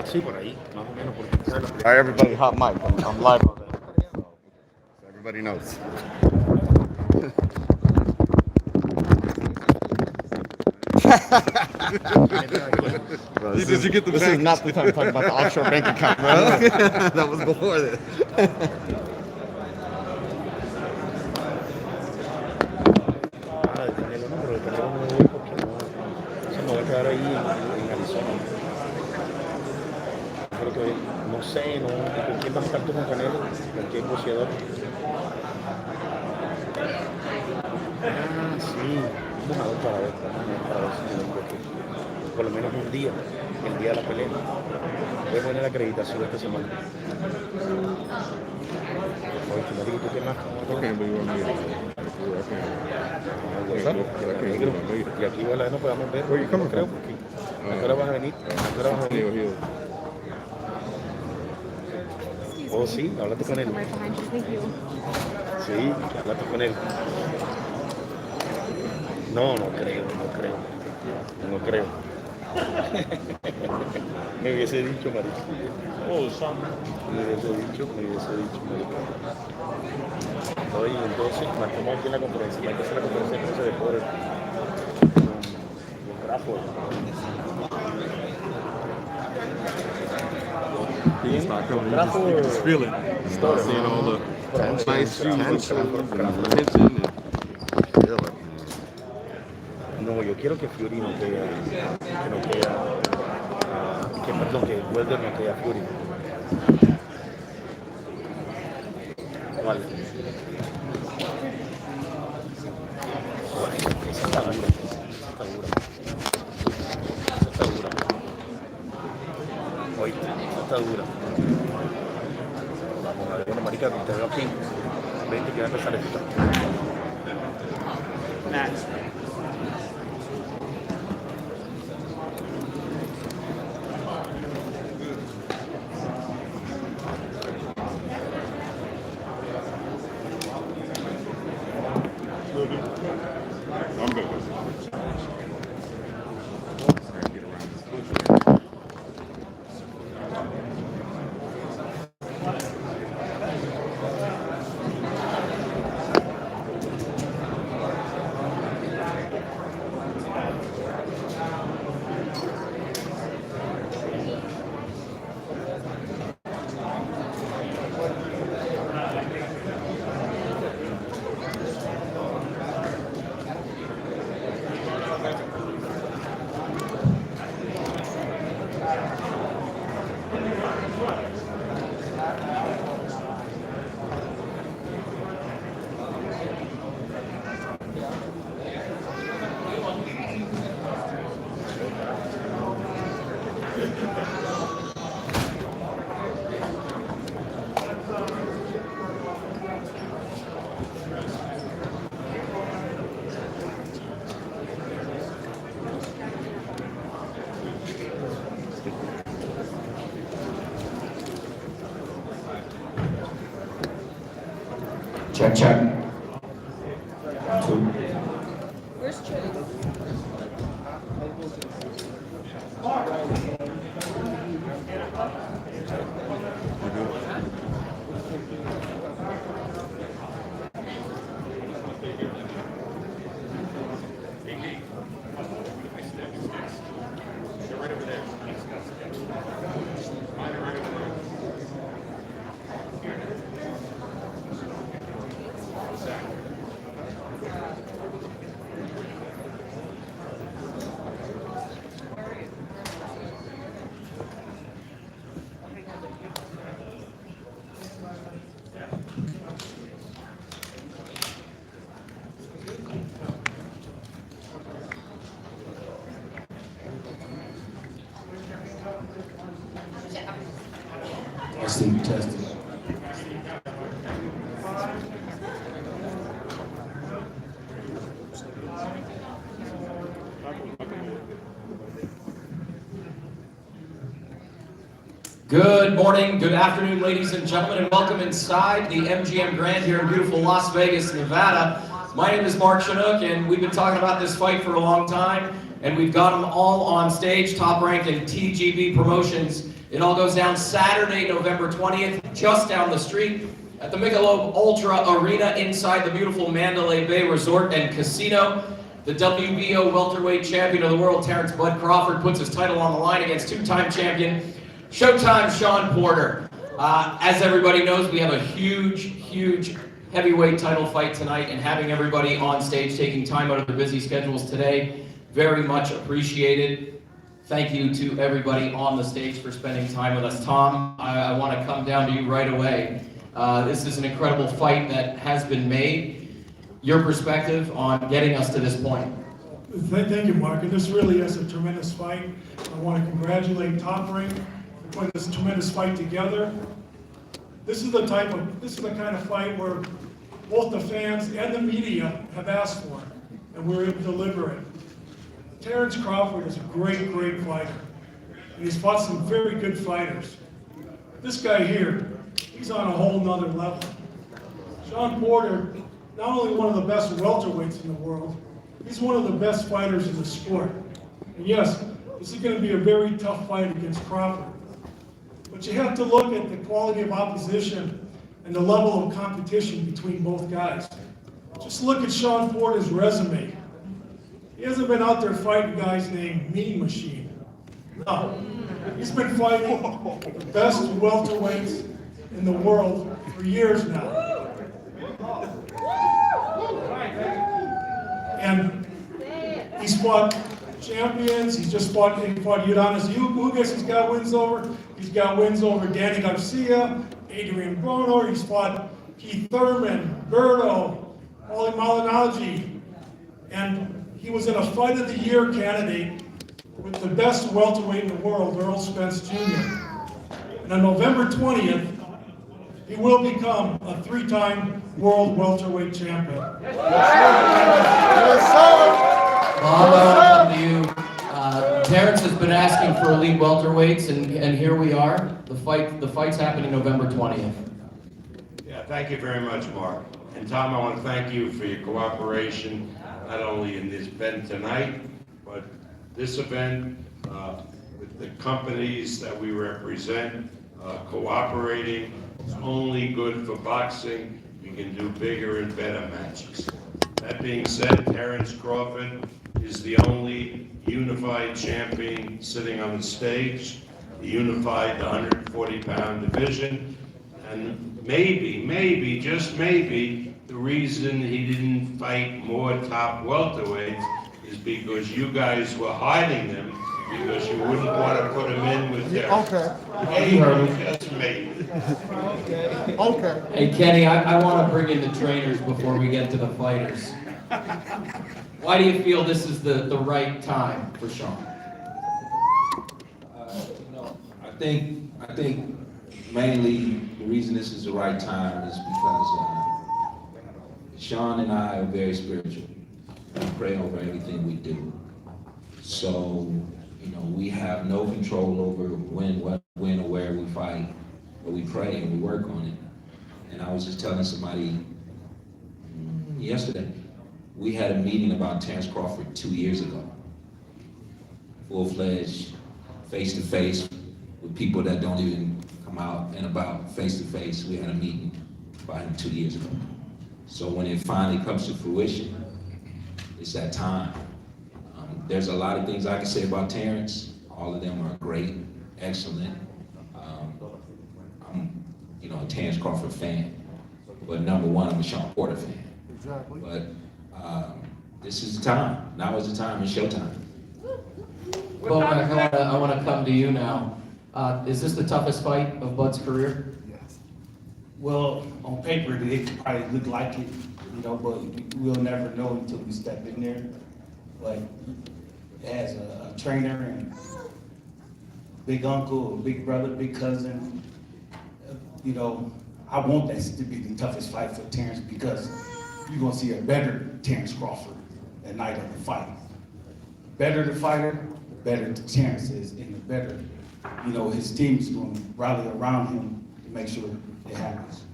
Sí, por ahí, más o menos, porque tú sabes la All pelea. right, everybody, hot mic. I'm live on that. So everybody knows. Bro, Did you get the this is not the time to talk about the offshore bank account, bro. That was before this. Ah, de Canelo, no, pero de Canelo no me voy porque no, se me va a quedar ahí en Arizona. Creo que, no sé, no, ¿con quién vas a estar tú con Canelo? ¿Con qué boxeador? Ah, sí, vamos a ver para ver, si me vengo aquí. Por lo menos un día, el día de la pelea. Voy a poner la acreditación esta semana. Oye, ¿tú qué más? I can't believe I made it. Negro. Y aquí, bueno, no podamos ver. Where you coming Creo, from? porque ¿a qué hora vas a venir? ¿A qué hora vas a venir? Hill. Oh, sí, háblate con él. Sí, háblate con él. No creo. Me hubiese dicho, marico. Oh, SHAWN. Me hubiese dicho, marico. Oye, entonces, marcamos aquí en la conferencia. Hay que hacer la conferencia de PORTER con CRAWFORD. You can start coming. You can just feel it. Start seeing all the nice shoes and tension. No, yo quiero que Fury no quede, perdón, que Wilder no quede a Fury. Vale. Esa está dura. Oye, esa está dura. Vamos a ver, bueno, marica, te veo aquí. Vente que va a empezar esto. I'm good. Check, check. 2. Where's Chase? Testing, testing. Good morning, good afternoon, ladies and gentlemen, and welcome inside the MGM Grand here in beautiful Las Vegas, Nevada. My name is Mark Chinook, and we've been talking about this fight for a long time, and we've got them all on stage, Top Rank and TGB Promotions. It all goes down Saturday, November 20th, just down the street at the Michelob Ultra Arena inside the beautiful Mandalay Bay Resort and Casino. The WBO welterweight champion of the world, Terence "Bud" Crawford, puts his title on the line against two-time champion, Showtime Shawn Porter. As everybody knows, we have a huge heavyweight title fight tonight, and having everybody on stage taking time out of their busy schedules today, very much appreciated. Thank you to everybody on the stage for spending time with us. Tom, I want to come down to you right away. This is an incredible fight that has been made. Your perspective on getting us to this point. Thank you, Mark. And this really is a tremendous fight. I want to congratulate Top Rank for putting this tremendous fight together. This is the kind of fight where both the fans and the media have asked for, and we're able to deliver it. Terence Crawford is a great fighter, and he's fought some very good fighters. This guy here, he's on a whole nother level. Shawn Porter, not only one of the best welterweights in the world, he's one of the best fighters in the sport. And yes, this is going to be a very tough fight against Crawford. But you have to look at the quality of opposition and the level of competition between both guys. Just look at Shawn Porter's resume. He hasn't been out there fighting guys named Mean Machine. No, he's been fighting the best welterweights in the world for years now. And he's fought champions. He fought Udonis. Who guess he's got wins over? He's got wins over Danny Garcia, Adrian Broner. He's fought Keith Thurman, Berto, Paulie Malignaggi, and he was in a Fight of the Year candidate with the best welterweight in the world, Earl Spence Jr. And on November 20th, he will become a 3-time world welterweight champion. Bob, I want to come to you. Terence has been asking for elite welterweights, and here we are. The fight's happening November 20th. Yeah, thank you very much, Mark. And Tom, I want to thank you for your cooperation, not only in this event tonight, but this event with the companies that we represent, cooperating. It's only good for boxing. We can do bigger and better matches. That being said, Terence Crawford is the only unified champion sitting on the stage. He unified the 140-pound division. And maybe, just maybe, the reason he didn't fight more top welterweights is because you guys were hiding them because you wouldn't want to put them in with their... Okay. Just maybe. Okay. Hey, Kenny, I want to bring in the trainers before we get to the fighters. Why do you feel this is the right time for Shawn? I think mainly the reason this is the right time is because Shawn and I are very spiritual. We pray over everything we do. So, we have no control over when or where we fight, but we pray and we work on it. And I was just telling somebody yesterday, we had a meeting about Terence Crawford 2 years ago. Full-fledged, face-to-face, with people that don't even come out and about face-to-face. We had a meeting about him 2 years ago. So when it finally comes to fruition, it's that time. There's a lot of things I can say about Terence. All of them are great, excellent. I'm, a Terence Crawford fan, but number one, I'm a Shawn Porter fan. Exactly. But this is the time. Now is the time. It's showtime. Well, I want to come to you now. Is this the toughest fight of Bud's career? Yes. Well, on paper, it probably look like it, but we'll never know until we step in there. Like, as a trainer and big uncle, big brother, big cousin, I want that to be the toughest fight for Terence because you're gonna see a better Terence Crawford that night of the fight. Better the fighter, the better the Terence is, and the better, his team is gonna rally around him to make sure it happens.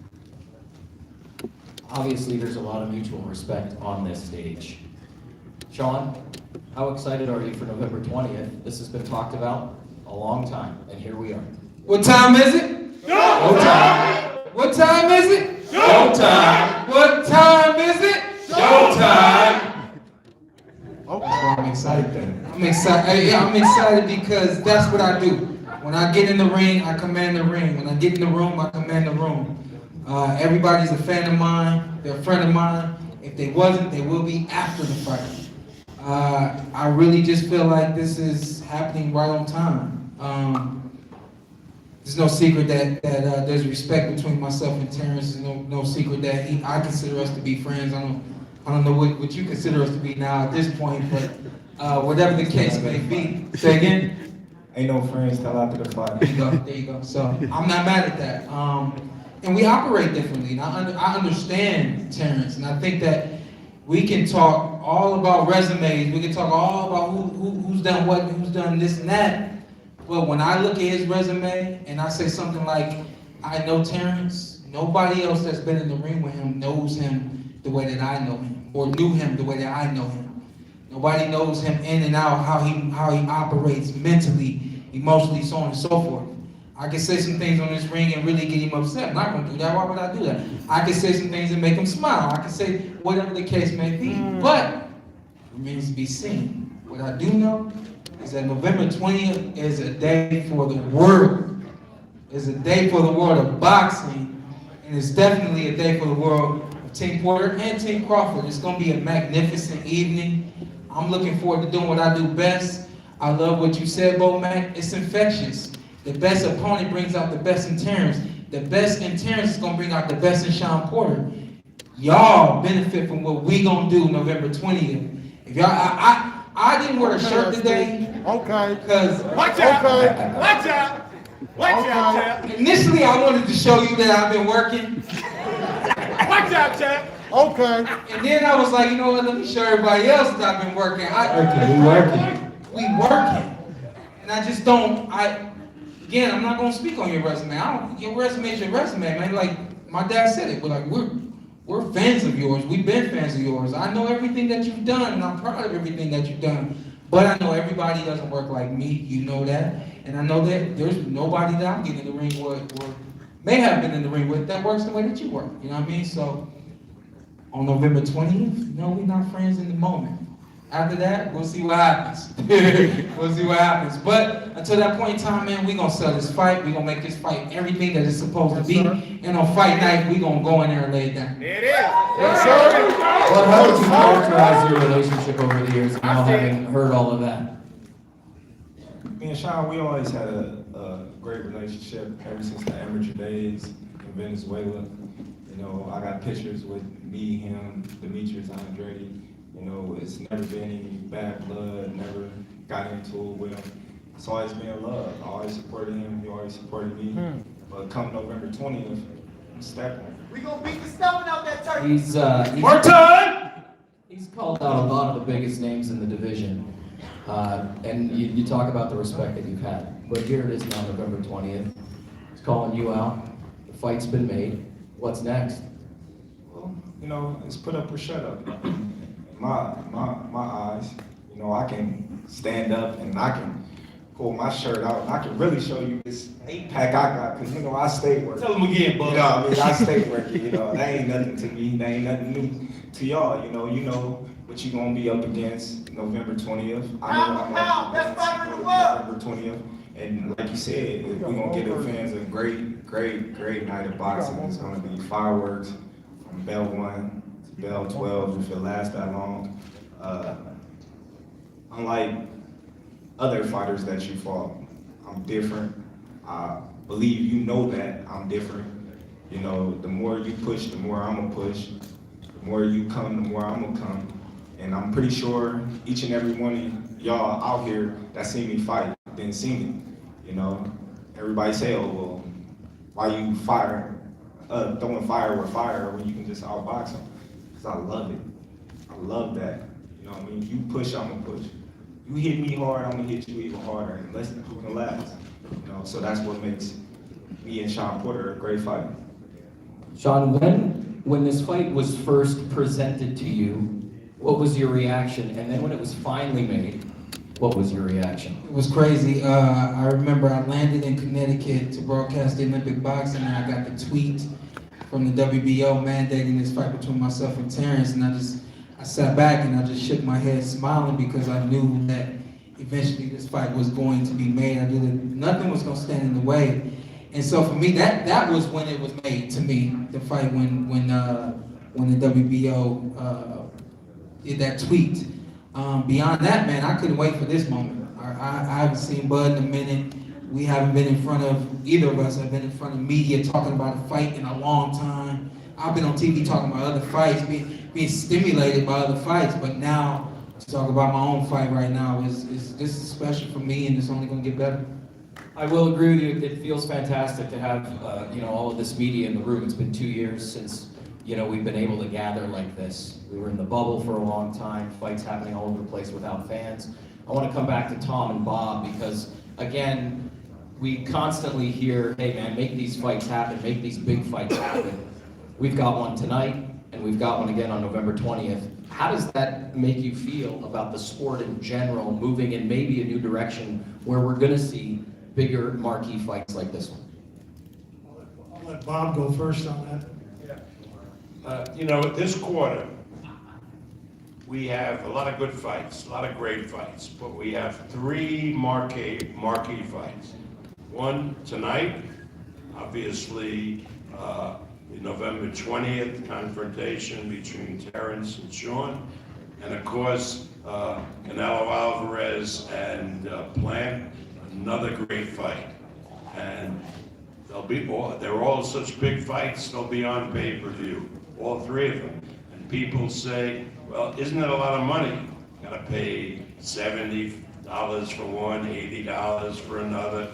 Obviously, there's a lot of mutual respect on this stage. Shawn, how excited are you for November 20th? This has been talked about a long time, and here we are. What time is it? Go time! What time is it? Go time! What time is it? Go time! I'm excited then. I'm excited. Yeah, I'm excited because that's what I do. When I get in the ring, I command the ring. When I get in the room, I command the room. Everybody's a fan of mine. They're a friend of mine. If they wasn't, they will be after the fight. I really just feel like this is happening right on time. There's no secret that there's respect between myself and Terrence. There's no secret that I consider us to be friends. I don't know what you consider us to be now at this point, but whatever the case may be. Say again? Ain't no friends till after the fight. There you go. So I'm not mad at that. And we operate differently. And I understand Terrence, and I think that we can talk all about resumes. We can talk all about who's done what, who's done this and that. But when I look at his resume and I say something like, I know Terrence, nobody else that's been in the ring with him knows him the way that I know him, or knew him the way that I know him. Nobody knows him in and out, how he operates mentally, emotionally, so on and so forth. I can say some things on this ring and really get him upset. I'm not gonna do that. Why would I do that? I can say some things and make him smile. I can say whatever the case may be. But it remains to be seen. What I do know is that November 20th is a day for the world. It's a day for the world of boxing, and it's definitely a day for the world of Team Porter and Team Crawford. It's gonna be a magnificent evening. I'm looking forward to doing what I do best. I love what you said, Bo Mac. It's infectious. The best opponent brings out the best in Terrence. The best in Terrence is gonna bring out the best in Shawn Porter. Y'all benefit from what we gonna do November 20th. If y'all, I didn't wear a shirt today. Okay. Because Watch out. Okay. Watch out. Watch out, chap. Initially, I wanted to show you that I've been working. Watch out, chap. Okay. And then I was like, you know what? Let me show everybody else that I've been working. We working. And I just don't. Again, I'm not gonna speak on your resume. Your resume is your resume, man. Like my dad said it. We're fans of yours. We've been fans of yours. I know everything that you've done, and I'm proud of everything that you've done. But I know everybody doesn't work like me. You know that, and I know that there's nobody that I'm getting in the ring with, or may have been in the ring with, that works the way that you work. You know what I mean? So on November 20th, no, we're not friends in the moment. After that, we'll see what happens. We'll see what happens. But until that point in time, man, we're going to sell this fight. We're going to make this fight everything that it's supposed to be. And on fight night, we're going to go in there and lay it down. There it is. Yes, sir. Well, how would you characterize your relationship over the years, now having heard all of that? Me and Shawn, we always had a great relationship ever since the amateur days in Venezuela. You know, I got pictures with me, him, Demetrius, Andretti. You know, it's never been any bad blood, never got into it with him. It's always been love. I always supported him, he always supported me. But come November 20th, I'm stepping. We gonna beat the stuffing out that turkey. He's called out a lot of the biggest names in the division. And you talk about the respect that you've had. But here it is now, November 20th. He's calling you out. The fight's been made. What's next? Well, you know, it's put up or shut up. My eyes, you know, I can stand up and I can pull my shirt out and I can really show you this 8-pack I got, because, you know, I stay working. Tell them again, bud. You know what I mean? I stay working, you know, that ain't nothing to me, that ain't nothing new to y'all, you know what you gonna be up against November 20th. I know I'm up against November 20th. And like you said, we're gonna give the fans a great night of boxing. It's gonna be fireworks from bell 1 to bell 12 if it lasts that long. Unlike other fighters that you fought, I'm different. I believe you know that I'm different. You know, the more you push, the more I'm gonna push. The more you come, the more I'm gonna come. And I'm pretty sure each and every one of y'all out here that seen me fight didn't see me. You know, everybody say, oh, well, why you throwing fire with fire when you can just outbox them? Because I love it. I love that. You know what I mean? You push, I'm gonna push. You hit me hard, I'm gonna hit you even harder. And let's who can last. You know, so that's what makes me and Shawn Porter a great fight. Shawn, when this fight was first presented to you, what was your reaction? And then when it was finally made, what was your reaction? It was crazy. I remember I landed in Connecticut to broadcast the Olympic boxing, and I got the tweet from the WBO mandating this fight between myself and Terrence, and I sat back and I just shook my head smiling because I knew that eventually this fight was going to be made. I knew that nothing was going to stand in the way. And so for me, that was when it was made to me, the fight when the WBO did that tweet. Beyond that, man, I couldn't wait for this moment. I haven't seen Bud in a minute. We haven't been in front of, either of us have been in front of media talking about a fight in a long time. I've been on TV talking about other fights, being stimulated by other fights, but now to talk about my own fight right now this is special for me, and it's only gonna get better. I will agree with you. It feels fantastic to have all of this media in the room. It's been 2 years since we've been able to gather like this. We were in the bubble for a long time, fights happening all over the place without fans. I want to come back to Tom and Bob because, again, we constantly hear, hey man, make these fights happen, make these big fights happen. We've got one tonight, and we've got one again on November 20th. How does that make you feel about the sport in general moving in maybe a new direction where we're going to see bigger marquee fights like this one? I'll let Bob go first on that. This quarter, we have a lot of good fights, a lot of great fights, but we have 3 marquee fights. One tonight, obviously, the November 20th confrontation between Terence and Shawn, and of course, Canelo Alvarez and Plant, another great fight. And they're all such big fights, they'll be on pay-per-view, all 3 of them. And people say, well, isn't that a lot of money? Gotta pay $70 for one, $80 for another.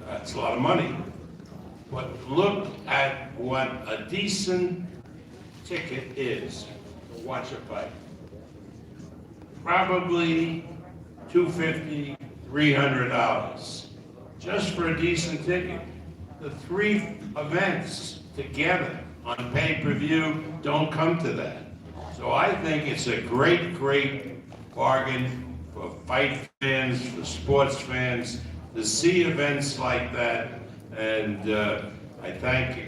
That's a lot of money. But look at what a decent ticket is to watch a fight. Probably $250, $300 just for a decent ticket. The 3 events together on pay-per-view don't come to that. So I think it's a great, great bargain for fight fans, for sports fans, to see events like that. And I thank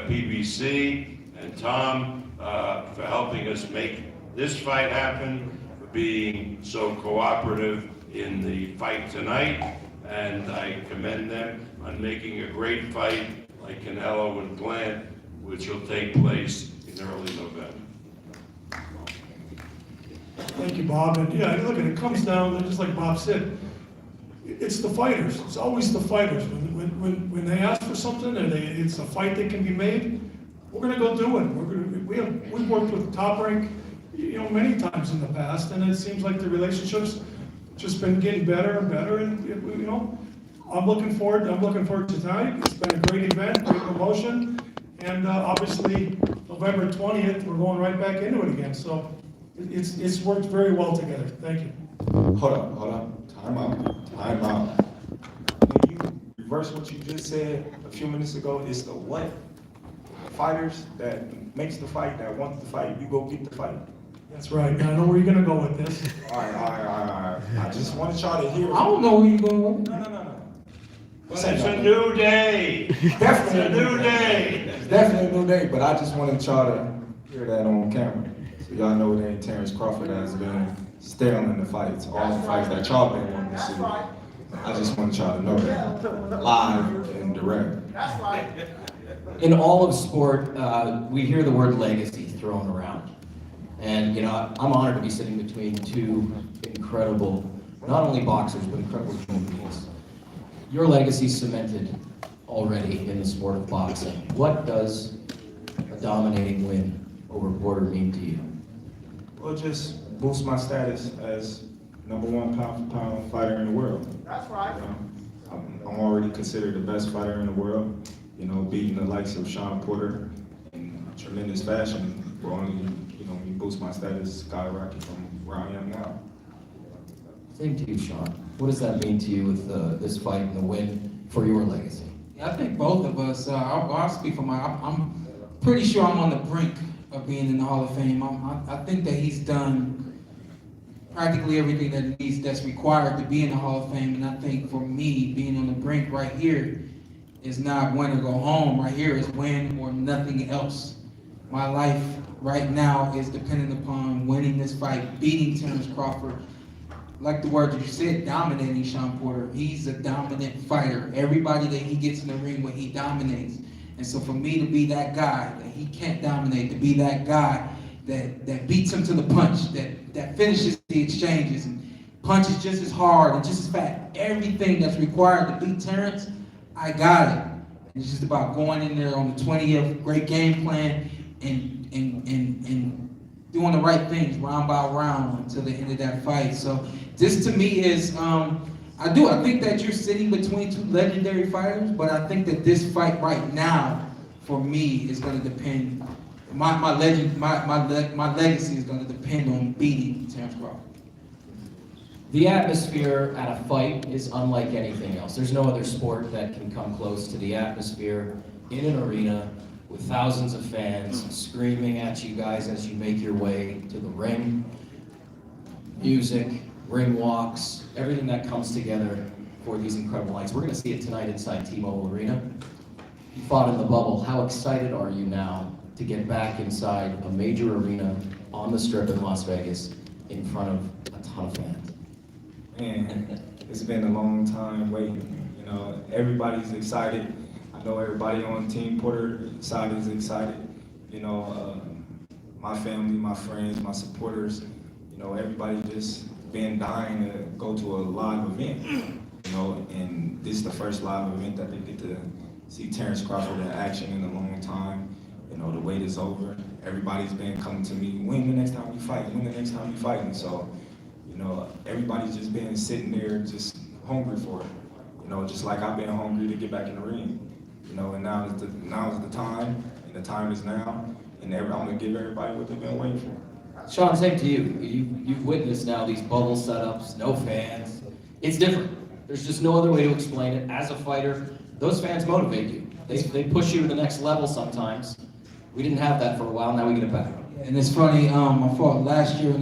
PBC and Tom for helping us make this fight happen, for being so cooperative in the fight tonight. And I commend them on making a great fight like Canelo and Plant, which will take place in early November. Thank you, Bob. And yeah, look, it comes down, just like Bob said, it's the fighters. It's always the fighters. When they ask for something and it's a fight that can be made, we're going to go do it. We've worked with Top Rank, many times in the past, and it seems like the relationships just been getting better and better. And I'm looking forward to tonight. It's been a great event, great promotion, and obviously November 20th, we're going right back into it again. So it's worked very well together. Thank you. Hold up. Time out. When you reverse what you just said a few minutes ago, it's the what? Fighters that makes the fight, that wants the fight, you go get the fight. That's right. I know where you're going to go with this. All right. I just wanted y'all to hear. I don't know where you're going with. No. Well, it's a new day. Definitely It's a new day. It's definitely a new day, but I just wanted y'all to hear that on camera. So y'all know that Terence Crawford has been staying in the fights, all the fights that y'all been wanting to see. I just want y'all to know that, live and direct. That's right. In all of sport, we hear the word legacy thrown around. And I'm honored to be sitting between 2 incredible, not only boxers, but incredible human beings. Your legacy cemented already in the sport of boxing. What does a dominating win over Porter mean to you? Well, just boost my status as #1 pound-for-pound fighter in the world. That's right. I'm already considered the best fighter in the world. Beating the likes of SHAWN Porter in tremendous fashion will only, boost my status, skyrocket from where I am now. Same to you, Shawn. What does that mean to you with this fight and the win for your legacy? Yeah, I think both of us. I'll speak for I'm pretty sure I'm on the brink of being in the Hall of Fame. I think that he's done practically everything that's required to be in the Hall of Fame. And I think for me, being on the brink right here is not win or go home. Right here is win or nothing else. My life right now is dependent upon winning this fight, beating Terence Crawford. Like the word that you said, dominating Shawn Porter. He's a dominant fighter. Everybody that he gets in the ring with, he dominates. And so for me to be that guy that he can't dominate, to be that guy that beats him to the punch, that finishes the exchanges and punches just as hard and just as fast, everything that's required to beat Terence, I got it. It's just about going in there on the 20th, great game plan, and doing the right things round by round until the end of that fight. So this to me is, I think that you're sitting between two legendary fighters, but I think that this fight right now, for me, is going to depend, my legacy is going to depend on beating Terence Crawford. The atmosphere at a fight is unlike anything else. There's no other sport that can come close to the atmosphere in an arena with thousands of fans screaming at you guys as you make your way to the ring. Music, ring walks, everything that comes together for these incredible nights. We're going to see it tonight inside T-Mobile Arena. You fought in the bubble. How excited are you now to get back inside a major arena on the Strip in Las Vegas in front of a ton of fans? Man, it's been a long time waiting. You know, everybody's excited. I know everybody on Team Porter side is excited. You know, my family, my friends, my supporters, you know, everybody just been dying to go to a live event. You know, and this is the first live event that they get to see Terence Crawford in action in a long time. You know, the wait is over. Everybody's been coming to me, when the next time you fight? When the next time you fight? And so, you know, everybody's just been sitting there just hungry for it. You know, just like I've been hungry to get back in the ring. You know, and now is the time, and the time is now, and I'm gonna give everybody what they've been waiting for. Shawn, same to you. You've witnessed now these bubble setups, no fans. It's different. There's just no other way to explain it. As a fighter, those fans motivate you. They push you to the next level sometimes. We didn't have that for a while, now we get it back. And it's funny, I fought last year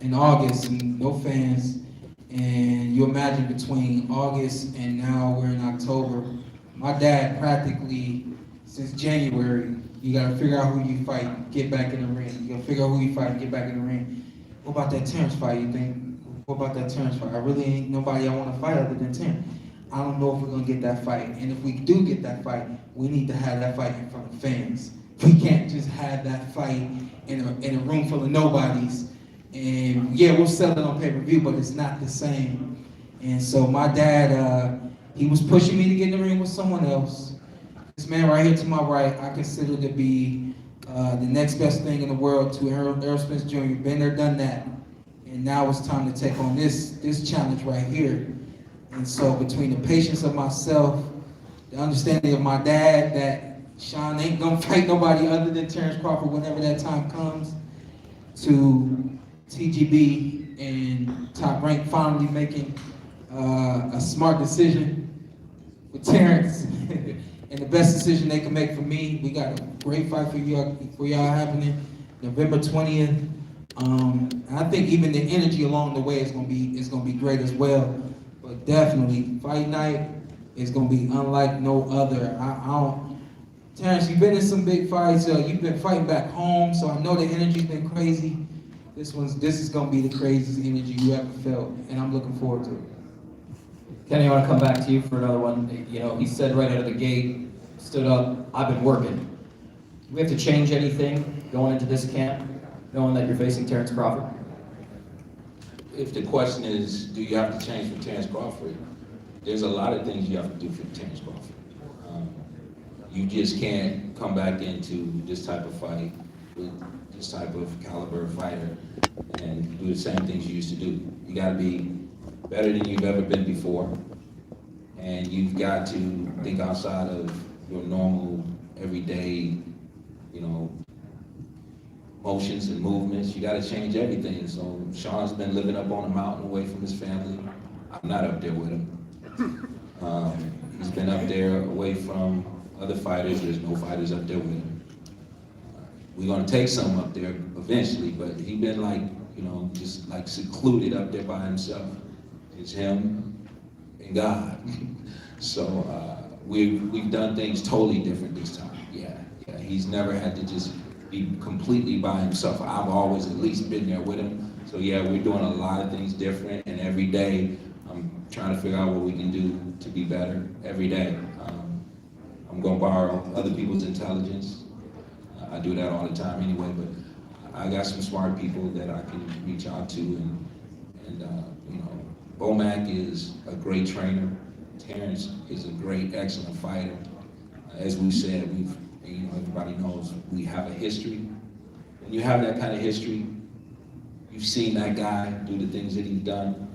in August, and no fans. And you imagine between August and now we're in October, my dad practically, since January, you gotta figure out who you fight, get back in the ring. You gotta figure out who you fight, get back in the ring. What about that Terence fight, you think? What about that Terence fight? I really ain't nobody I wanna fight other than Terence. I don't know if we're gonna get that fight. And if we do get that fight, we need to have that fight in front of fans. We can't just have that fight in a room full of nobodies. And yeah, we'll sell it on pay-per-view, but it's not the same. And so my dad, he was pushing me to get in the ring with someone else. This man right here to my right, I consider to be the next best thing in the world to Errol Spence Jr. Been there, done that. And now it's time to take on this challenge right here. And so between the patience of myself, the understanding of my dad that Shawn ain't gonna fight nobody other than Terence Crawford whenever that time comes, to TGB and Top Rank finally making a smart decision with Terence and the best decision they can make for me. We got a great fight for y'all happening November 20th. And I think even the energy along the way is gonna be great as well. But definitely, fight night is gonna be unlike no other. Terence, you've been in some big fights. You've been fighting back home, so I know the energy's been crazy. This is gonna be the craziest energy you ever felt, and I'm looking forward to it. Kenny, I want to come back to you for another one. You know, he said right out of the gate, stood up, I've been working. Do we have to change anything going into this camp, knowing that you're facing Terence Crawford? If the question is, do you have to change for Terence Crawford? There's a lot of things you have to do for Terence Crawford. You just can't come back into this type of fight with this type of caliber of fighter and do the same things you used to do. You gotta be better than you've ever been before. And you've got to think outside of your normal, everyday, you know, motions and movements. You gotta change everything. So Shawn's been living up on a mountain away from his family. I'm not up there with him. He's been up there away from other fighters. There's no fighters up there with him. We're gonna take some up there eventually, but he been like, you know, just like secluded up there by himself. It's him and God. So we've done things totally different this time. Yeah, he's never had to just be completely by himself. I've always at least been there with him. So yeah, we're doing a lot of things different, and every day I'm trying to figure out what we can do to be better every day. I'm gonna borrow other people's intelligence. I do that all the time anyway, but I got some smart people that I can reach out to, and you know, Bomac is a great trainer. Terrence is a great, excellent fighter. As we said, you know, everybody knows we have a history. When you have that kind of history, you've seen that guy do the things that he's done.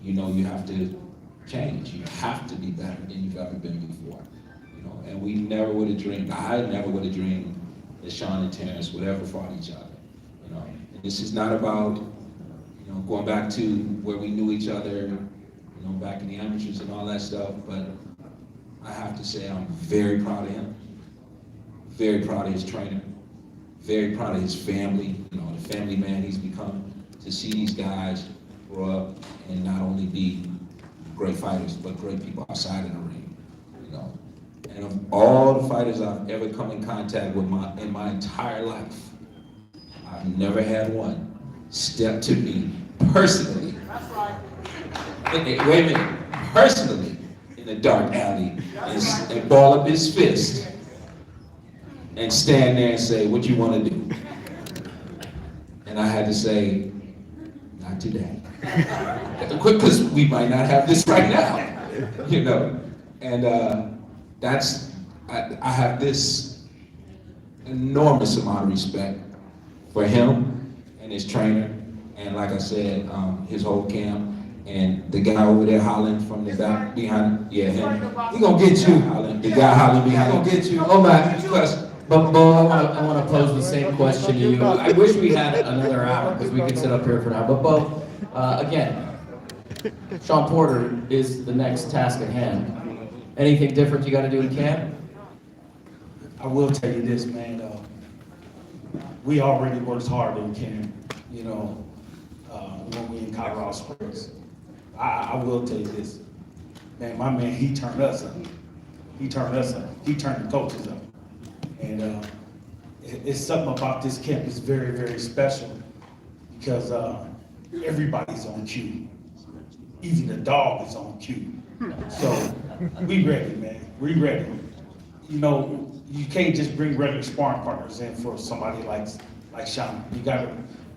You know you have to change. You have to be better than you've ever been before. You know, and we never would have dreamed. I never would have dreamed that Shawn and Terrence would ever fought each other. You know, and this is not about, you know, going back to where we knew each other, you know, back in the amateurs and all that stuff. But I have to say I'm very proud of him. Very proud of his trainer. Very proud of his family. You know, the family man he's become. To see these guys grow up and not only be great fighters, but great people outside of the ring. You know, and of all the fighters I've ever come in contact with in my entire life, I've never had one step to me personally. That's right. Wait a minute, personally, in the dark alley and ball up his fist and stand there and say, "What you want to do?" And I had to say, "Not today." Because we might not have this right now, you know. And I have this enormous amount of respect for him and his trainer, and like I said, his whole camp, and the guy over there hollering from the back behind, yeah, him. He gonna get you, hollering. The guy hollering behind, gonna get you. Oh my, But Bo, I want to pose the same question to you. I wish we had another hour because we could sit up here for an hour. But Bo, again, Shawn Porter is the next task at hand. Anything different you got to do in camp? I will tell you this, man. We already worked hard in camp, you know, when we in Colorado Springs. I will tell you this, man. My man, he turned us up. He turned us up. He turned the coaches up. And it's something about this camp that's very, very special because everybody's on cue. Even the dog is on cue. So we ready, man. We ready. You know, you can't just bring regular sparring partners in for somebody like Shawn.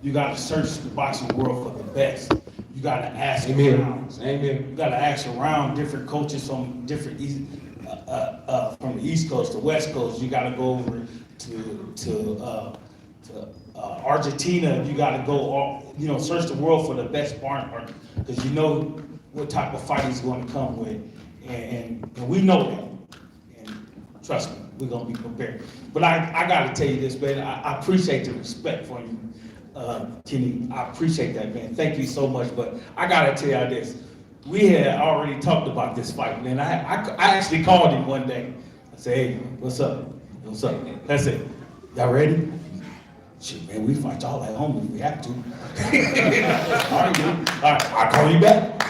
You gotta search the boxing world for the best. You gotta ask around. You gotta ask around different coaches from different from the East Coast to West Coast. You gotta go over to Argentina. You gotta go, you know, search the world for the best sparring partner because you know what type of fight he's going to come with, and we know that. And trust me, we're gonna be prepared. But I gotta tell you this, man. I appreciate the respect for you, Kenny. I appreciate that, man. Thank you so much. But I gotta tell you this. We had already talked about this fight, man. I actually called him one day. I said, "Hey, what's up? What's up?" That's it. Y'all ready? Shit, man, we fight y'all at home if we have to. All right, dude. All right, I'll call you back.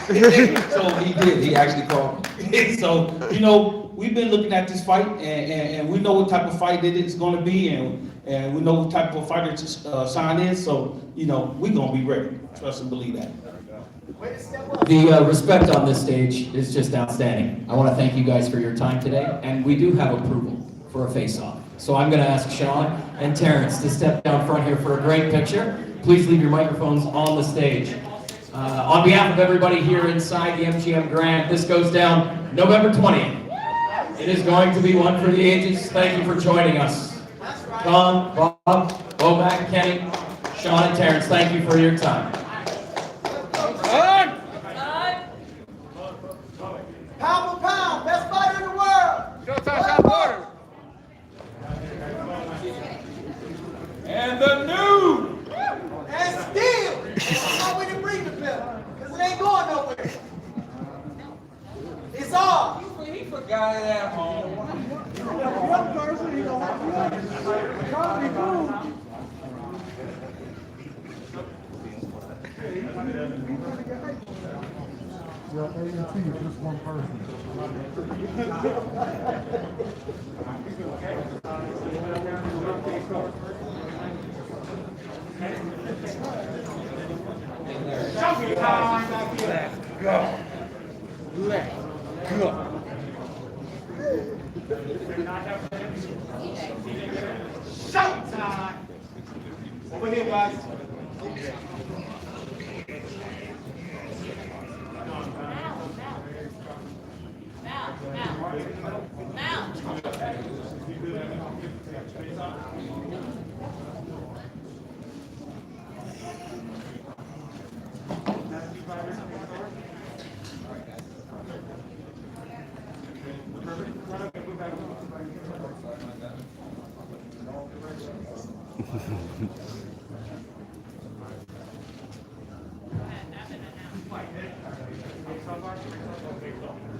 So he did. He actually called me. So, you know, we've been looking at this fight, and we know what type of fight it is going to be, and we know what type of fighter Shawn is. So, you know, we're going to be ready. Trust and believe that. The respect on this stage is just outstanding. I want to thank you guys for your time today, and we do have approval for a face-off. So I'm going to ask Shawn and Terrence to step down front here for a great picture. Please leave your microphones on the stage. On behalf of everybody here inside the MGM Grand, this goes down November 20th. It is going to be one for the ages. Thank you for joining us. Don, Bob, Bomac, Kenny, Shawn, and Terrence, thank you for your time. Pound for pound, best fighter in the world. Showtime, Shawn Porter. And the new. And still, I'm going to bring the belt because it ain't going nowhere. It's all guy that Your A&T is just one person. Let's go. Showtime! Over here, guys.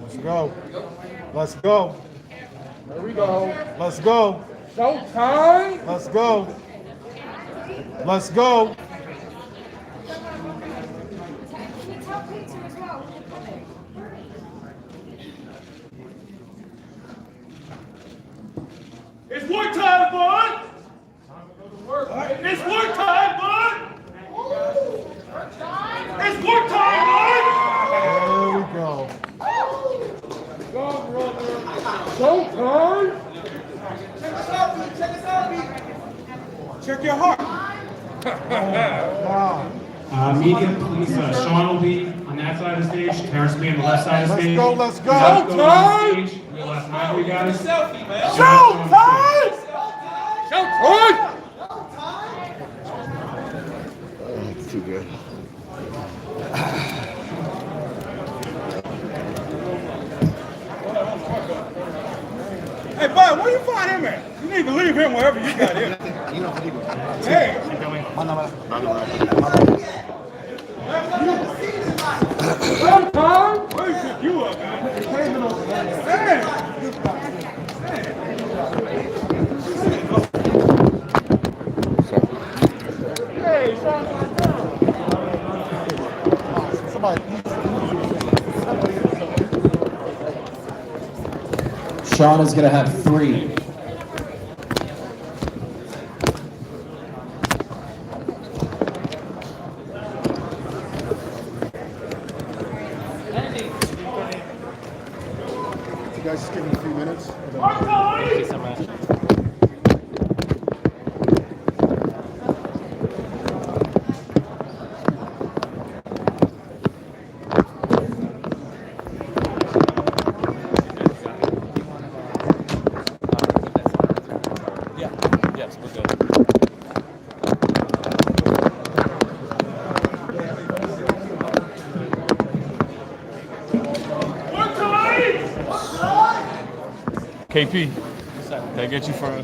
Let's go. Let's go. There we go. Let's go. Showtime! Let's go. Let's go. It's work time, bud! It's work time, bud! It's work time, bud! There we go. Go, brother! Showtime! Check us out, check your heart! Media, please, Sean will be on that side of the stage, Terrence will be on the left side of the stage. Let's go. Showtime! Realize how we got it. Showtime! Showtime! That's too good. Hey, bud, where you find him at? You need to leave him wherever you got him. Hey! Showtime! Where you pick you up, man? Hey! Hey, Sean! Sean is going to have 3. You guys just give me a few minutes. Yes, we're good. KP, can I get you for a...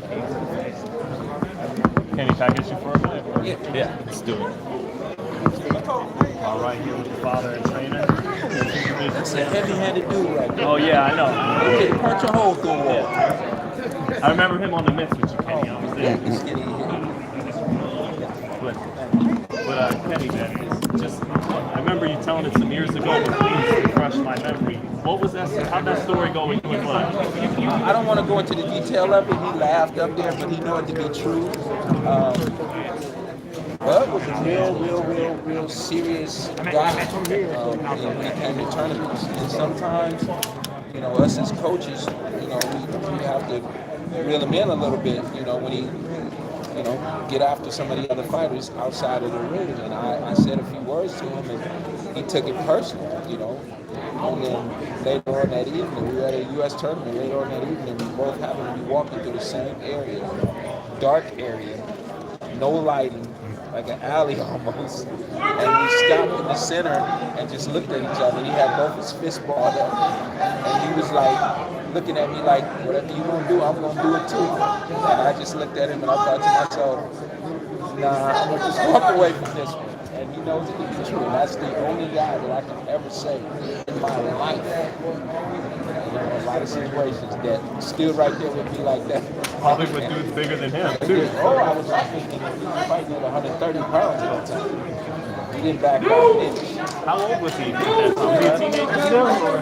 Kenny, can I get you for a minute? Yeah, let's do it. All right, here with the father and trainer. That's a heavy-handed dude right there. Oh yeah, I know. Okay, punch a hole through a wall. Yeah. I remember him on the Mets with you, Kenny. I was there. But Kenny, man, it's just, I remember you telling it some years ago, but please refresh my memory. What was that? How'd that story go with you and Mike? I don't want to go into the detail of it. He laughed up there, but he knew it to be true. Bud was a real serious guy when it came to tournaments. And sometimes, us as coaches, we have to reel him in a little bit, when he, get after some of the other fighters outside of the ring. And I said a few words to him, and he took it personal, And then later on that evening, we were at a U.S. tournament. Later on that evening, we both happened to be walking through the same area, dark area, no lighting, like an alley almost. And we stopped in the center and just looked at each other. He had both his fists balled up, and he was like looking at me like, whatever you gonna do, I'm gonna do it too. And I just looked at him and I thought to myself, nah, I'm gonna just walk away from this one. And knows it to be true. And that's the only guy that I can ever say in my life. A lot of situations that still right there with me like that. Probably with dudes bigger than him, too. Oh, I was thinking he was fighting at 130 pounds at the time. He didn't back down an inch. How old was he? How many teenagers still? Or?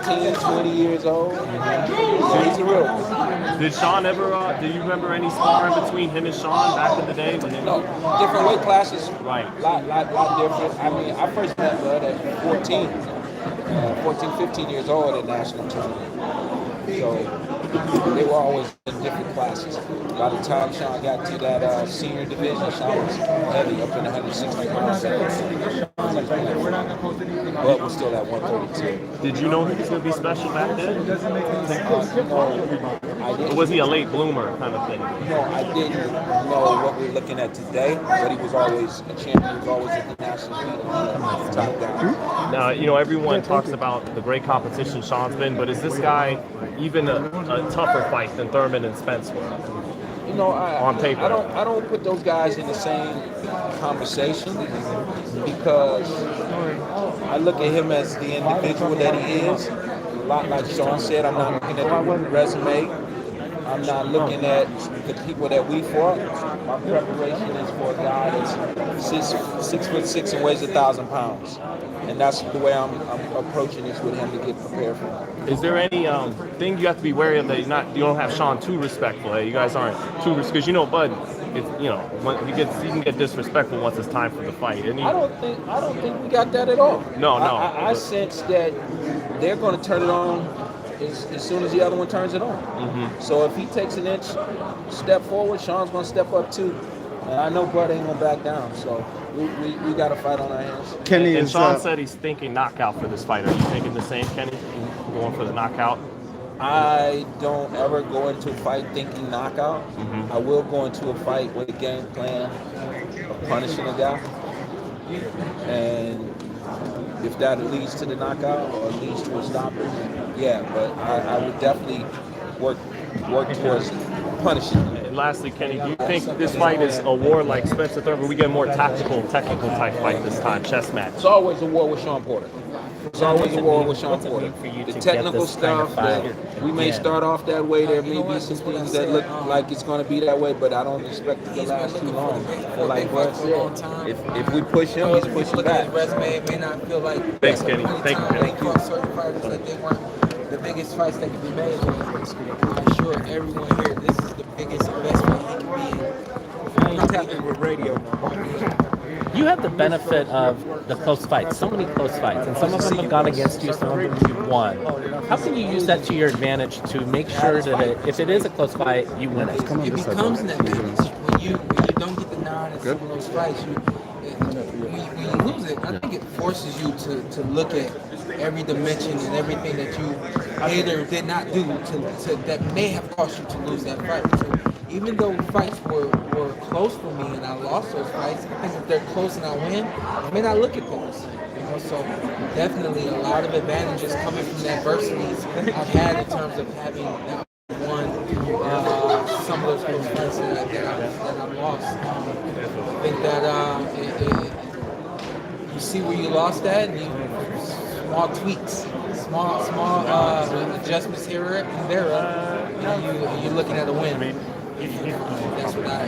19, 20 years old. So he's a real one. Did Shawn ever, do you remember any sparring between him and Shawn back in the day? No, different weight classes. Right. Lot different. I mean, I first met Bud at 14, 15 years old at national tournament. So they were always in different classes. By the time Shawn got to that senior division, Shawn was heavy, up in 160 pounds. Bud was still at 132. Did you know he was going to be special back then? I didn't. Or was he a late bloomer kind of thing? No, I didn't know what we're looking at today, but he was always a champion. He was always at the national top down. Now, you know, everyone talks about the great competition Shawn's been, but is this guy even a tougher fight than Thurman and Spence were? You know, on paper. I don't put those guys in the same conversation because I look at him as the individual that he is. A lot like Shawn said, I'm not looking at the resume. I'm not looking at the people that we fought. My preparation is for a guy that's 6'6" and weighs 1,000 pounds. And that's the way I'm approaching this with him to get prepared for him. Is there any thing you have to be wary of that you don't have Shawn too respectful? You guys aren't too because you know Bud, it's when he can get disrespectful once it's time for the fight. And I don't think we got that at all. No. I sense that they're going to turn it on as soon as the other one turns it on. Mm-hmm. So if he takes an inch step forward, Shawn's going to step up too. And I know Bud ain't going to back down. So we got a fight on our hands. Kenny and Shawn said he's thinking knockout for this fight. Are you thinking the same, Kenny? Going for the knockout? I don't ever go into a fight thinking knockout. Mm-hmm. I will go into a fight with a game plan of punishing a guy. And if that leads to the knockout or leads to a stoppage, yeah, but I would definitely work towards punishing. And lastly, Kenny, do you think this fight is a war like Spencer Thurman? We get a more tactical, technical type fight this time, chess match? It's always a war with Shawn Porter. It's always a war with Shawn Porter. The technical stuff, we may start off that way. There may be some things that look like it's going to be that way, but I don't expect it to last too long. So like Bud said, if we push him, he's pushing back. His resume, it may not feel like. Thanks, Kenny. Thank you. They fought certain fighters like they weren't the biggest fights that could be made. I'm sure everyone here, this is the biggest investment he can be in. I ain't tapping with radio. You have the benefit of the close fights, so many close fights, and some of them have gone against you, some of them you've won. How can you use that to your advantage to make sure that if it is a close fight, you win it? It becomes an advantage when you don't get the nod in some of those fights. When you lose it, I think it forces you to look at every dimension and everything that you did or did not do that may have caused you to lose that fight. So even though fights were close for me and I lost those fights, I think if they're close and I win, I may not look at those. So definitely a lot of advantages coming from the adversities I've had in terms of having won some of those close fights that I've lost. I think that you see where you lost at, and small tweaks, small adjustments here and there, you're looking at a win. That's what I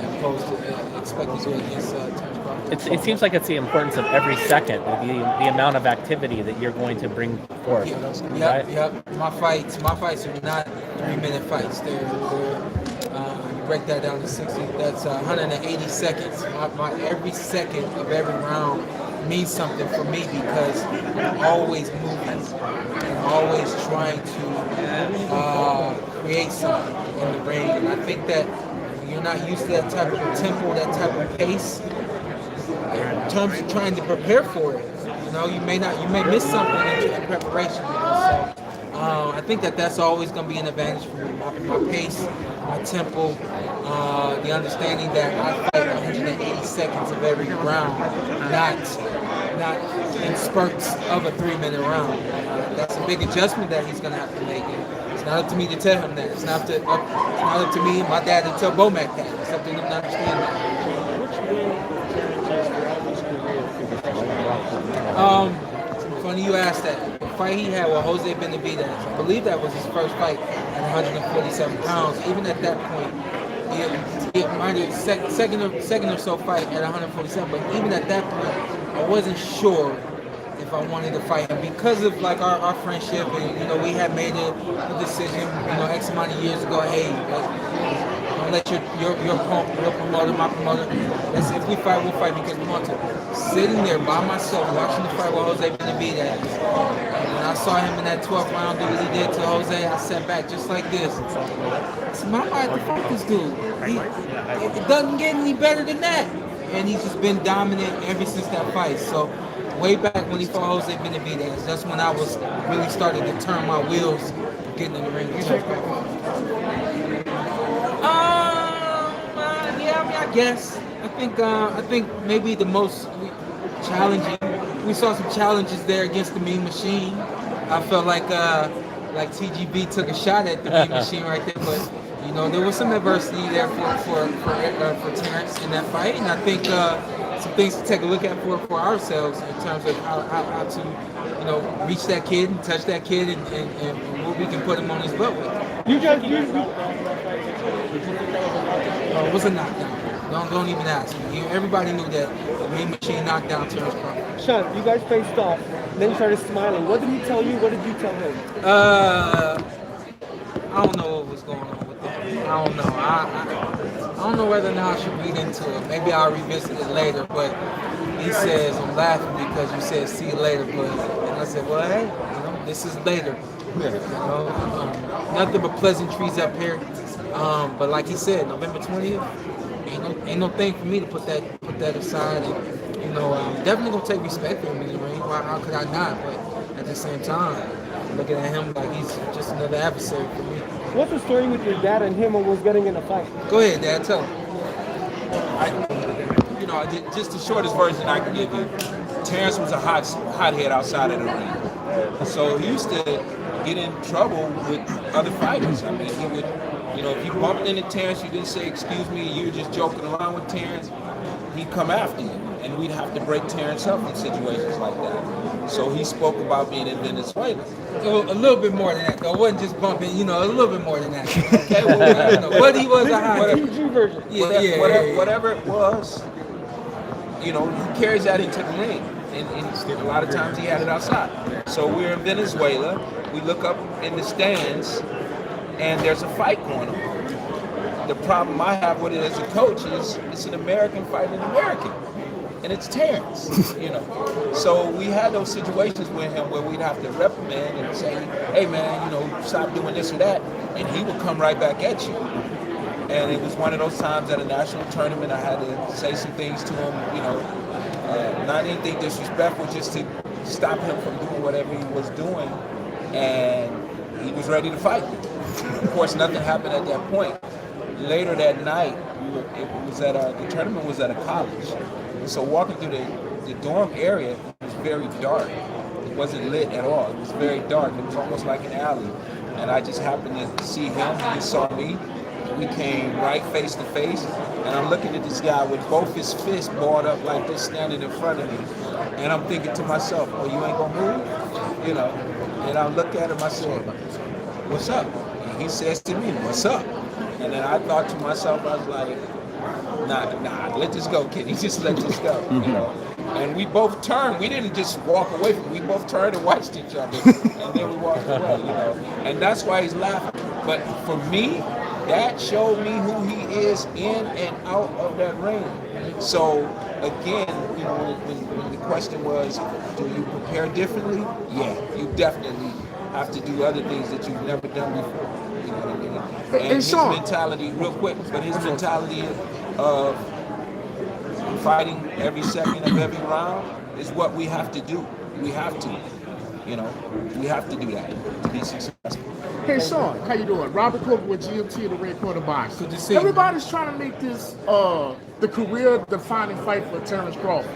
expect to do against Terence Crawford. It seems like it's the importance of every second, the amount of activity that you're going to bring forth. Yep. My fights are not 3-minute fights. They're you break that down to 60. That's 180 seconds. My every second of every round means something for me because I'm always moving. I'm always trying to create something in the ring. And I think that when you're not used to that type of tempo, that type of pace, in terms of trying to prepare for it, you may miss something in preparation. So I think that's always going to be an advantage for me. My pace, my tempo, the understanding that I fight 180 seconds of every round, not in spurts of a 3-minute round. That's a big adjustment that he's going to have to make. It's not up to me to tell him that. It's not up to me and my dad to tell Bomac that. It's up to him to understand that. Which way Terence has you asked that. The fight he had with Jose Benavidez, I believe that was his first fight at 147 pounds. Even at that point, it might have second or so fight at 147. But even at that point, I wasn't sure if I wanted to fight him because of like our friendship, and you know we had made a decision, you know, X amount of years ago. Hey, don't let your promoter, my promoter. Let's, if we fight, we'll fight because we want to. Sitting there by myself watching the fight with Jose Benavidez, when I saw him in that 12th round do what he did to Jose, I sat back just like this. I said, "Man, I might have to fight this dude. It doesn't get any better than that." And he's just been dominant ever since that fight. So way back when he fought Jose Benavidez, that's when I was really starting to turn my wheels, getting in the ring. Yeah, I mean, I guess. I think maybe the most challenging. We saw some challenges there against the Mean Machine. I felt like TGB took a shot at the Mean Machine right there, but you know there was some adversity there for Terrence in that fight, and I think some things to take a look at for ourselves in terms of how to reach that kid and touch that kid and what we can put him on his butt with. It was a knockdown. Don't even ask me. Everybody knew that the Mean Machine knocked down Terrence Crawford. Shawn, you guys faced off, then you started smiling. What did he tell you? What did you tell him? I don't know what was going on with that. I don't know. I don't know whether or not I should read into it. Maybe I'll revisit it later. But he says, "I'm laughing because you said see you later." But and I said, "Well, hey, this is later." Nothing but pleasantries up here. But like he said, November 20th, ain't no thing for me to put that aside. And definitely gonna take respect for him in the ring. How could I not? But at the same time, looking at him like he's just another adversary for me. What's the story with your dad and him almost getting in a fight? Go ahead, Dad. Tell him. Just the shortest version I can give you. Terrence was a hothead outside of the ring, so he used to get in trouble with other fighters. I mean, he would, if you bumped into Terrence, you didn't say excuse me, you were just joking around with Terrence, he'd come after you, and we'd have to break Terrence up in situations like that. So he spoke about being in Venezuela. A little bit more than that, though. It wasn't just bumping, a little bit more than that. Okay, well, what he was a high version. Whatever it was, he carries that into the ring. And a lot of times he had it outside. So we're in Venezuela. We look up in the stands, and there's a fight going on. The problem I have with it as a coach is it's an American fighting an American, and it's Terrence. So we had those situations with him where we'd have to reprimand and say, "Hey man, stop doing this or that," and he would come right back at you. And it was one of those times at a national tournament I had to say some things to him, not anything disrespectful, just to stop him from doing whatever he was doing, and he was ready to fight. Of course, nothing happened at that point. Later that night, the tournament was at a college, and so walking through the dorm area, it was very dark. It wasn't lit at all. It was very dark. It was almost like an alley, and I just happened to see him. He saw me. We came right face to face, and I'm looking at this guy with both his fists balled up like this, standing in front of me, and I'm thinking to myself, "Oh, you ain't gonna move?" And I look at him, I said, "What's up?" And he says to me, "What's up?" And then I thought to myself, I was like, nah, let this go, kid. He just let this go, And we both turned. We didn't just walk away from him. We both turned and watched each other, and then we walked away, And that's why he's laughing. But for me, that showed me who he is in and out of that ring. So again, when the question was, do you prepare differently? Yeah, you definitely have to do other things that you've never done before. You know what I mean? And his mentality, real quick, but his mentality of fighting every second of every round is what we have to do. We have to. We have to do that to be successful. Hey, Shawn, how you doing? Robert Cook with GMT, the Red Corner Box. Good to see you. Everybody's trying to make this the career-defining fight for Terrence Crawford.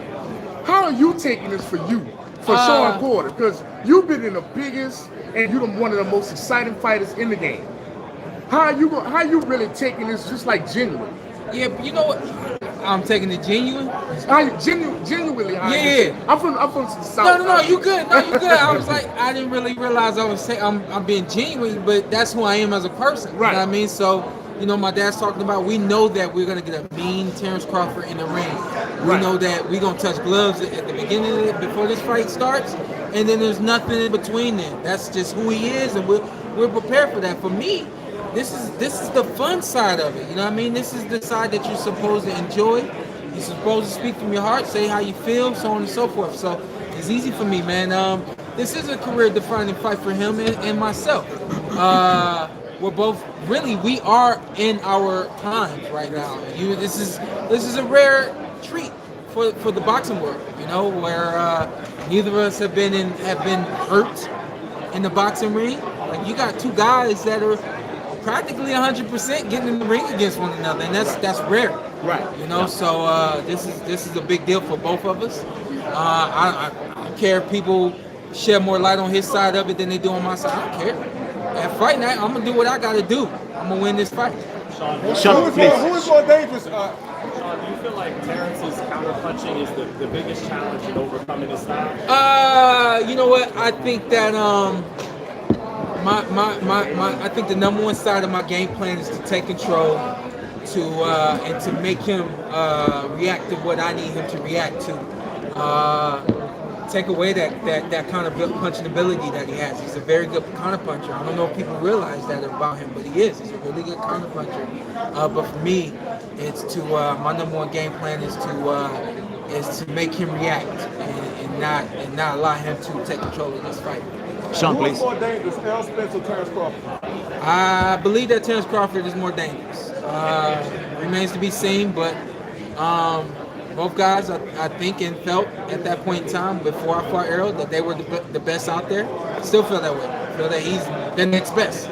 How are you taking this for you, for Shawn Porter? Because you've been in the biggest, and you're one of the most exciting fighters in the game. How are you really taking this just like genuine? Yeah, but you know what? I'm taking it genuine. Genuinely. Yeah. I'm from the south. No, you good. No, you good. I was like, I didn't really realize I was saying I'm being genuine, but that's who I am as a person. Right. You know what I mean? So, you know, my dad's talking about, we know that we're gonna get a mean Terrence Crawford in the ring. We know that we're gonna touch gloves at the beginning of it before this fight starts, and then there's nothing in between then. That's just who he is, and we're prepared for that. For me, this is the fun side of it. You know what I mean? This is the side that you're supposed to enjoy. You're supposed to speak from your heart, say how you feel, so on and so forth. So it's easy for me, man. This is a career-defining fight for him and myself. We're both we are in our primes right now. This is a rare treat for the boxing world. You know, where neither of us have been hurt in the boxing ring. Like, you got two guys that are practically 100% getting in the ring against one another, and that's rare. Right. You know, so this is a big deal for both of us. I don't care if people shed more light on his side of it than they do on my side. I don't care. At fight night, I'm gonna do what I gotta do. I'm gonna win this fight. Sean, who is more dangerous? Sean, do you feel like Terence's counter-punching is the biggest challenge in overcoming his style? You know what? I think that I think the number one side of my game plan is to take control, and to make him react to what I need him to react to. Take away that kind of punching ability that he has. He's a very good counter puncher. I don't know if people realize that about him, but he is. He's a really good counter puncher. But for me, it's to my number one game plan is to make him react and not allow him to take control of this fight. Sean, Who is please. more dangerous, Errol Spence or Terrence Crawford? I believe that Terrence Crawford is more dangerous. Remains to be seen, but both guys, I think and felt at that point in time before I fought Errol that they were the best out there. Still feel that way. I feel that he's the next best.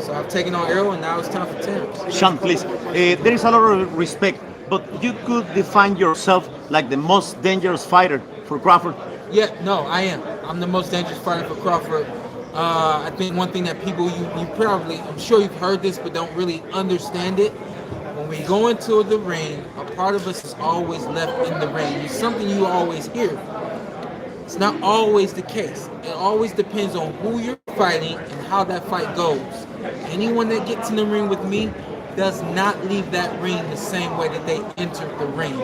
So I've taken on Errol, and now it's time for Terrence. Sean, please. There is a lot of respect, but you could define yourself like the most dangerous fighter for Crawford. Yeah, no, I am. I'm the most dangerous fighter for Crawford. I think one thing that people, you probably, I'm sure you've heard this, but don't really understand it. When we go into the ring, a part of us is always left in the ring. It's something you always hear. It's not always the case. It always depends on who you're fighting and how that fight goes. Anyone that gets in the ring with me does not leave that ring the same way that they entered the ring.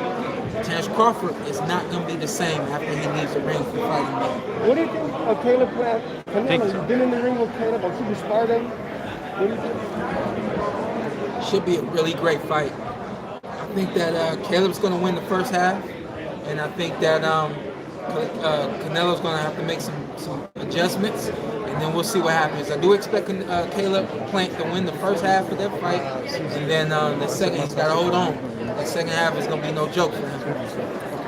Terrence Crawford is not going to be the same after he leaves the ring for fighting me. What do you think of Caleb Canelo? You've been in the ring with Caleb, or you sparred him? What do you think? Should be a really great fight. I think that Caleb's going to win the first half, and I think that Canelo's going to have to make some adjustments, and then we'll see what happens. I do expect Caleb Plant to win the first half of that fight, and then the second, he's got to hold on. The second half is going to be no joke for him.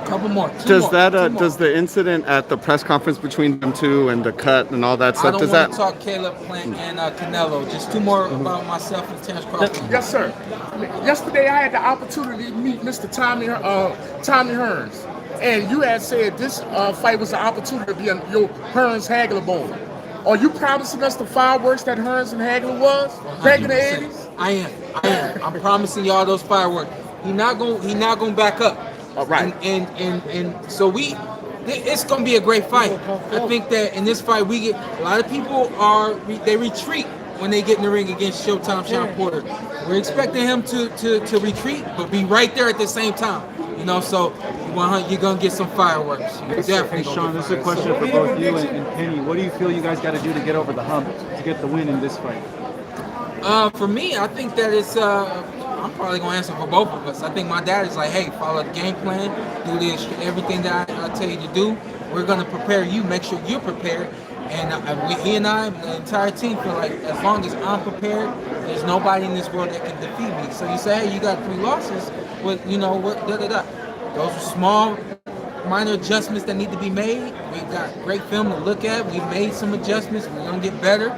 A couple more. Does the incident at the press conference between them two and the cut and all that stuff, I don't want to talk Caleb Plant and Canelo. Just two more about myself and Terrence Crawford. Yes, sir. Yesterday I had the opportunity to meet Mr. Tommy Hearns, and you had said this fight was an opportunity to be on your Hearns-Hagler bone. Are you promising us the fireworks that Hearns and Hagler was back in the 80s? I am. I'm promising y'all those fireworks. He not gonna back up. All right. And so it's gonna be a great fight. I think that in this fight we get a lot of people they retreat when they get in the ring against Showtime Shawn Porter. We're expecting him to retreat, but be right there at the same time. You know, so you're gonna get some fireworks. Hey Sean, this is a question for both you and Penny. What do you feel you guys got to do to get over the hump to get the win in this fight? For me, I think that it's. I'm probably gonna answer for both of us. I think my dad is like, hey, follow the game plan, do this, everything that I tell you to do. We're gonna prepare you, make sure you're prepared. And he and I, the entire team, feel like as long as I'm prepared, there's nobody in this world that can defeat me. So you say, hey, you got 3 losses, but you know what? Those are small, minor adjustments that need to be made. We've got great film to look at. We've made some adjustments. We're gonna get better.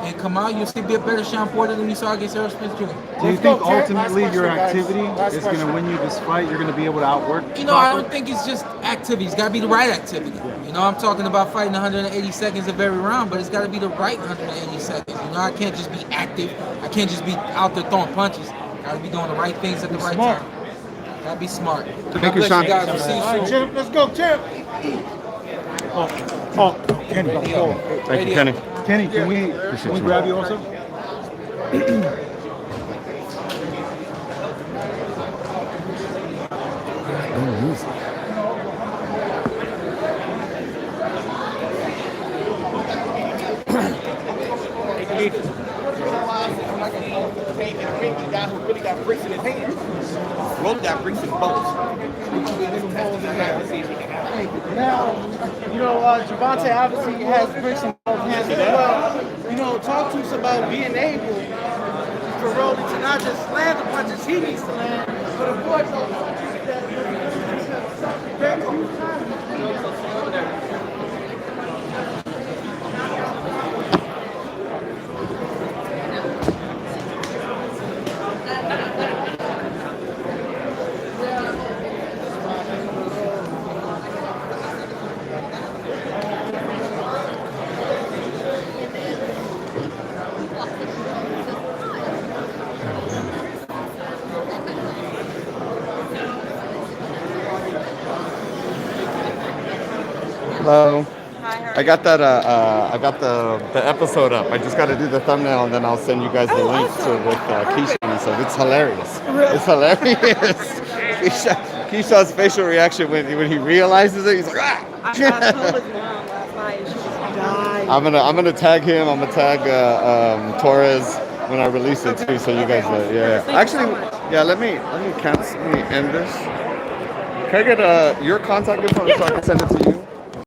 And come out, you'll see be a better Shawn Porter than you saw against Errol Spence Jr. Do you think ultimately your activity is going to win you this fight? You're going to be able to outwork? You know, I don't think it's just activity. It's got to be the right activity. You know, I'm talking about fighting 180 seconds of every round, but it's got to be the right 180 seconds. You know, I can't just be active. I can't just be out there throwing punches. I got to be doing the right things at the right time. Gotta be smart. Thank you, God bless Sean. you guys. We'll see you All right, soon. champ, let's go, champ. Oh, Kenny. Thank you, Kenny. Kenny, can we grab you also? The guy who really got bricks in his hands. Roll got bricks in both. Now, you know, Javante obviously has bricks in both hands as well. You know, talk to us about being able for Rolly to not just land the punches he needs to land, but avoid those punches that very few times. Hello. I got that. I got the episode up. I just got to do the thumbnail and then I'll send you guys the link to with Keisha and stuff. It's hilarious. It's hilarious. Keisha's facial reaction when he realizes it, he's like, ah! I told his mom last night and she was dying. I'm gonna tag him. I'm gonna tag Torres when I release it too, so you guys. Yeah. Actually, yeah. Let me cancel. Let me end this. Can I get your contact info so I can send it to you?